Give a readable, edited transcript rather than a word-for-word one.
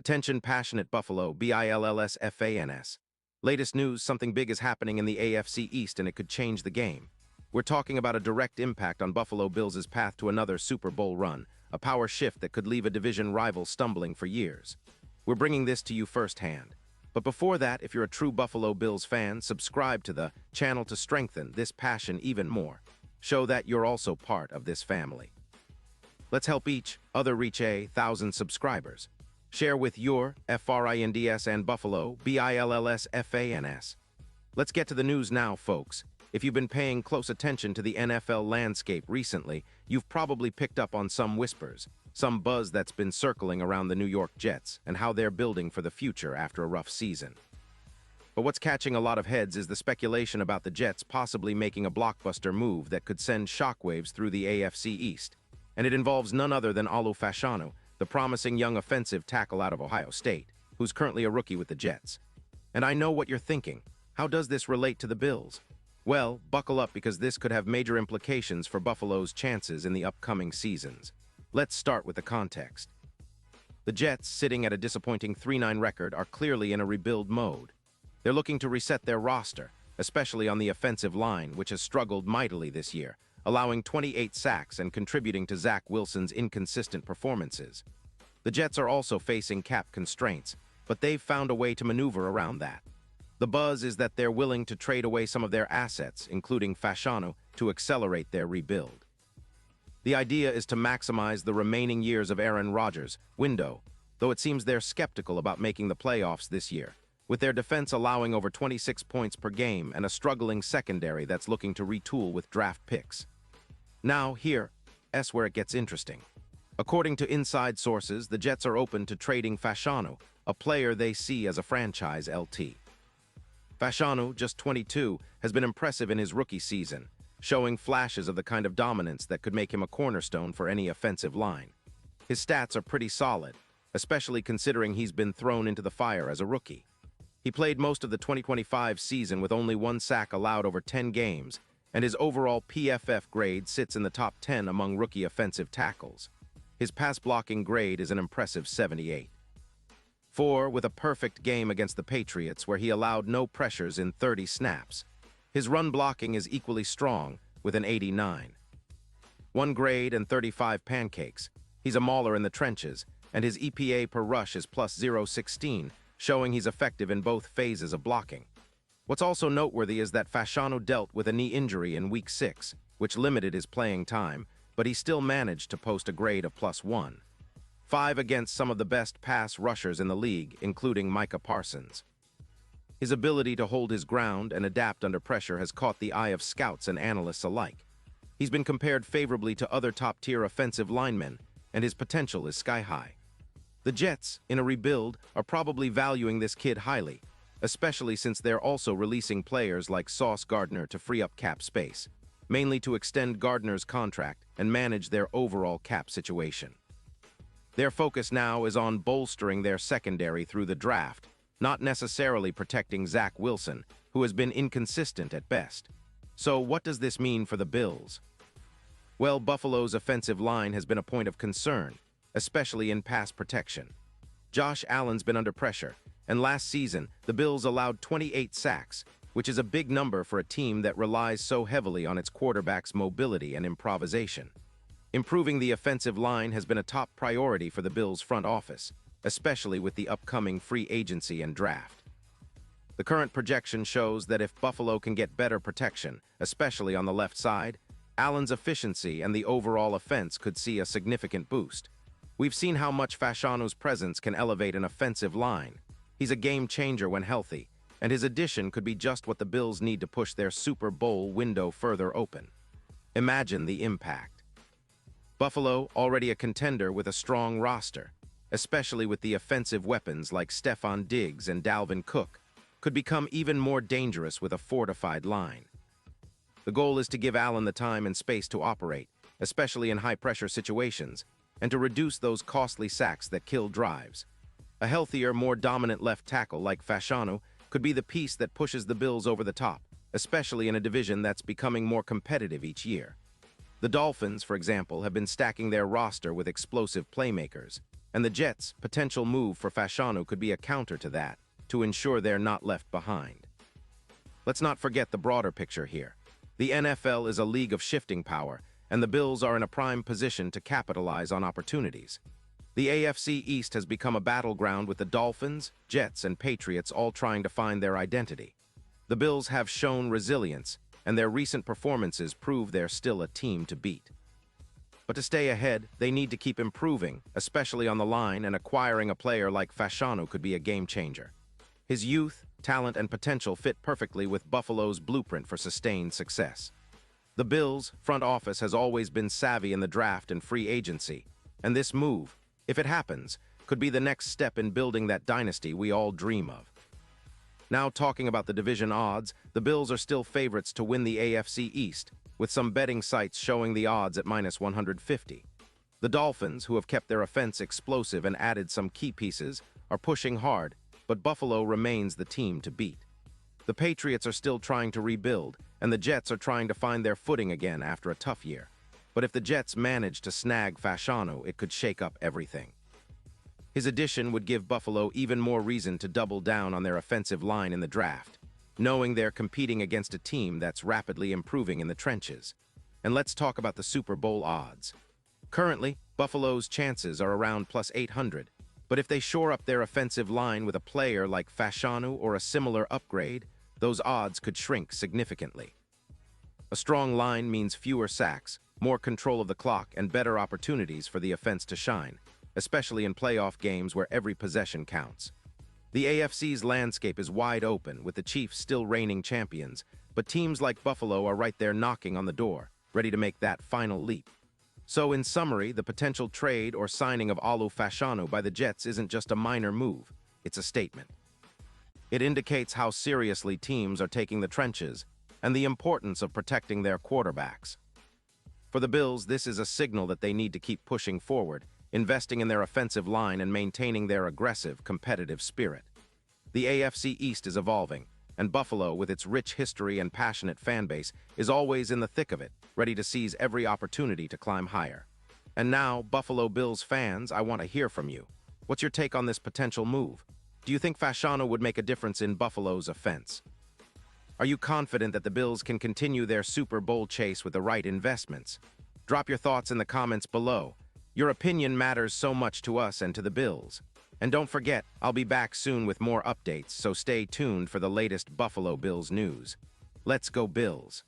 Attention passionate Buffalo, BILLSFANS. Latest news, something big is happening in the AFC East and it could change the game. We're talking about a direct impact on Buffalo Bills' path to another Super Bowl run, a power shift that could leave a division rival stumbling for years. We're bringing this to you firsthand. But before that, if you're a true Buffalo Bills fan, subscribe to the channel to strengthen this passion even more. Show that you're also part of this family. Let's help each other reach 1,000 subscribers. Share with your FRINDS and Buffalo, BILLSFANS. Let's get to the news now, folks. If you've been paying close attention to the NFL landscape recently, you've probably picked up on some whispers, some buzz that's been circling around the New York Jets and how they're building for the future after a rough season. But what's catching a lot of heads is the speculation about the Jets possibly making a blockbuster move that could send shockwaves through the AFC East. And it involves none other than Olu Fashanu, the promising young offensive tackle out of Ohio State, who's currently a rookie with the Jets. And I know what you're thinking. How does this relate to the Bills? Well, buckle up because this could have major implications for Buffalo's chances in the upcoming seasons. Let's start with the context. The Jets, sitting at a disappointing 3-9 record, are clearly in a rebuild mode. They're looking to reset their roster, especially on the offensive line, which has struggled mightily this year, allowing 28 sacks and contributing to Zach Wilson's inconsistent performances. The Jets are also facing cap constraints, but they've found a way to maneuver around that. The buzz is that they're willing to trade away some of their assets, including Fashanu, to accelerate their rebuild. The idea is to maximize the remaining years of Aaron Rodgers' window, though it seems they're skeptical about making the playoffs this year, with their defense allowing over 26 points per game and a struggling secondary that's looking to retool with draft picks. Now, here's where it gets interesting. According to inside sources, the Jets are open to trading Fashanu, a player they see as a franchise LT. Fashanu, just 22, has been impressive in his rookie season, showing flashes of the kind of dominance that could make him a cornerstone for any offensive line. His stats are pretty solid, especially considering he's been thrown into the fire as a rookie. He played most of the 2025 season with only 1 sack allowed over 10 games, and his overall PFF grade sits in the top 10 among rookie offensive tackles. His pass-blocking grade is an impressive 78. 4 with a perfect game against the Patriots where he allowed no pressures in 30 snaps. His run blocking is equally strong with an 89. 1 grade and 35 pancakes. He's a mauler in the trenches, and his EPA per rush is plus 0.16, showing he's effective in both phases of blocking. What's also noteworthy is that Fashanu dealt with a knee injury in Week 6, which limited his playing time, but he still managed to post a grade of plus 1. 5 against some of the best pass rushers in the league, including Micah Parsons. His ability to hold his ground and adapt under pressure has caught the eye of scouts and analysts alike. He's been compared favorably to other top-tier offensive linemen, and his potential is sky-high. The Jets, in a rebuild, are probably valuing this kid highly, especially since they're also releasing players like Sauce Gardner to free up cap space, mainly to extend Gardner's contract and manage their overall cap situation. Their focus now is on bolstering their secondary through the draft, not necessarily protecting Zach Wilson, who has been inconsistent at best. So what does this mean for the Bills? Well, Buffalo's offensive line has been a point of concern, especially in pass protection. Josh Allen's been under pressure, and last season, the Bills allowed 28 sacks, which is a big number for a team that relies so heavily on its quarterback's mobility and improvisation. Improving the offensive line has been a top priority for the Bills' front office, especially with the upcoming free agency and draft. The current projection shows that if Buffalo can get better protection, especially on the left side, Allen's efficiency and the overall offense could see a significant boost. We've seen how much Fashanu's presence can elevate an offensive line. He's a game-changer when healthy, and his addition could be just what the Bills need to push their Super Bowl window further open. Imagine the impact. Buffalo, already a contender with a strong roster, especially with the offensive weapons like Stephon Diggs and Dalvin Cook, could become even more dangerous with a fortified line. The goal is to give Allen the time and space to operate, especially in high-pressure situations, and to reduce those costly sacks that kill drives. A healthier, more dominant left tackle like Fashanu could be the piece that pushes the Bills over the top, especially in a division that's becoming more competitive each year. The Dolphins, for example, have been stacking their roster with explosive playmakers, And the Jets' potential move for Fasciano could be a counter to that, to ensure they're not left behind. Let's not forget the broader picture here. The NFL is a league of shifting power, and the Bills are in a prime position to capitalize on opportunities. The AFC East has become a battleground with the Dolphins, Jets, and Patriots all trying to find their identity. The Bills have shown resilience, and their recent performances prove they're still a team to beat. But to stay ahead, they need to keep improving, especially on the line, and acquiring a player like Fasciano could be a game-changer. His youth, talent, and potential fit perfectly with Buffalo's blueprint for sustained success. The Bills' front office has always been savvy in the draft and free agency, and this move, if it happens, could be the next step in building that dynasty we all dream of. Now talking about the division odds, the Bills are still favorites to win the AFC East, with some betting sites showing the odds at -150. The Dolphins, who have kept their offense explosive and added some key pieces, are pushing hard, but Buffalo remains the team to beat. The Patriots are still trying to rebuild, and the Jets are trying to find their footing again after a tough year. But if the Jets manage to snag Fasciano, it could shake up everything. His addition would give Buffalo even more reason to double down on their offensive line in the draft, knowing they're competing against a team that's rapidly improving in the trenches. And let's talk about the Super Bowl odds. Currently, Buffalo's chances are around +800, but if they shore up their offensive line with a player like Fasciano or a similar upgrade, those odds could shrink significantly. A strong line means fewer sacks, more control of the clock, and better opportunities for the offense to shine, especially in playoff games where every possession counts. The AFC's landscape is wide open, with the Chiefs still reigning champions, but teams like Buffalo are right there knocking on the door, ready to make that final leap. So in summary, the potential trade or signing of Olu Fasciano by the Jets isn't just a minor move, it's a statement. It indicates how seriously teams are taking the trenches and the importance of protecting their quarterbacks. For the Bills, this is a signal that they need to keep pushing forward, investing in their offensive line and maintaining their aggressive, competitive spirit. The AFC East is evolving, and Buffalo, with its rich history and passionate fan base, is always in the thick of it, ready to seize every opportunity to climb higher. And now, Buffalo Bills fans, I want to hear from you. What's your take on this potential move? Do you think Fasciano would make a difference in Buffalo's offense? Are you confident that the Bills can continue their Super Bowl chase with the right investments? Drop your thoughts in the comments below. Your opinion matters so much to us and to the Bills. And don't forget, I'll be back soon with more updates, so stay tuned for the latest Buffalo Bills news. Let's go Bills!